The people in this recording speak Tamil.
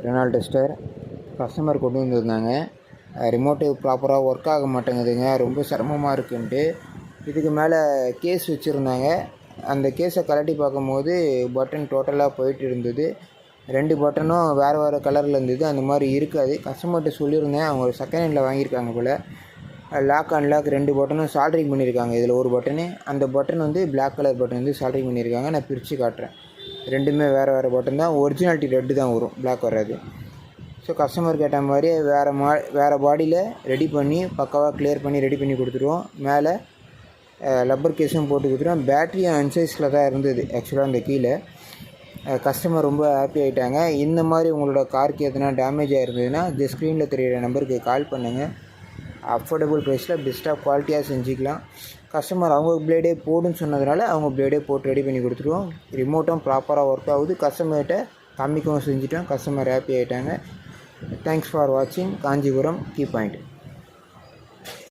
ரெனால்ட் டஸ்டர் கஸ்டமர் கொண்டு வந்திருந்தாங்க. ரிமோட்டு ப்ராப்பராக ஒர்க் ஆக மாட்டேங்குதுங்க, ரொம்ப சிரமமாக இருக்குன்ட்டு. இதுக்கு மேலே கேஸ் வச்சுருந்தாங்க. அந்த கேஸை கழட்டி பார்க்கும்போது பட்டன் டோட்டலாக போயிட்டு இருந்தது. 2 பட்டனும் வேறு கலரில் இருந்தது. அந்த மாதிரி இருக்காது. கஸ்டமர்கிட்ட சொல்லியிருந்தேன். அவங்க செகண்ட் ஹேண்டில் வாங்கியிருக்காங்க போல். லாக் அன்லாக் 2 பட்டனும் சால்ட்ரிங் பண்ணியிருக்காங்க. இதில் ஒரு பட்டனு, அந்த பட்டன் வந்து பிளாக் கலர் பட்டன் வந்து சால்ட்ரிங் பண்ணியிருக்காங்க. நான் பிரித்து காட்டுறேன். ரெண்டுமே வேறு பட்டன் தான். ஒரிஜினாலிட்டி ரெட்டு தான் வரும், பிளாக் வராது. ஸோ கஸ்டமர் கேட்ட மாதிரியே வேறு பாடியில் ரெடி பண்ணி பக்காவாக கிளியர் பண்ணி ரெடி பண்ணி கொடுத்துருவோம். மேலே லப்பர் கேஸும் போட்டு கொடுத்துருவோம். பேட்டரியும் அன்சைஸில் தான் இருந்தது ஆக்சுவலாக அந்த கீழே. கஸ்டமர் ரொம்ப ஹாப்பி ஆகிட்டாங்க. இந்த மாதிரி உங்களோட காருக்கு எதுனா டேமேஜ் ஆகிருந்ததுன்னா இந்த ஸ்க்ரீனில் தெரியிற நம்பருக்கு கால் பண்ணுங்கள். அஃபோர்டபுள் ப்ரைஸில் பெஸ்ட்டாக குவாலிட்டியாக செஞ்சுக்கலாம். கஸ்டமர் அவங்க பிளேடே போடுன்னு சொன்னதுனால அவங்க பிளேடே போட்டு ரெடி பண்ணி கொடுத்துருவோம். ரிமோட்டும் ப்ராப்பராக ஒர்க் ஆகுது. கஸ்டமர்கிட்ட காமிக்கவும் செஞ்சுட்டோம். கஸ்டமர் ஹாப்பி ஆகிட்டாங்க. தேங்க்ஸ் ஃபார் வாட்சிங். Kanchipuram key point.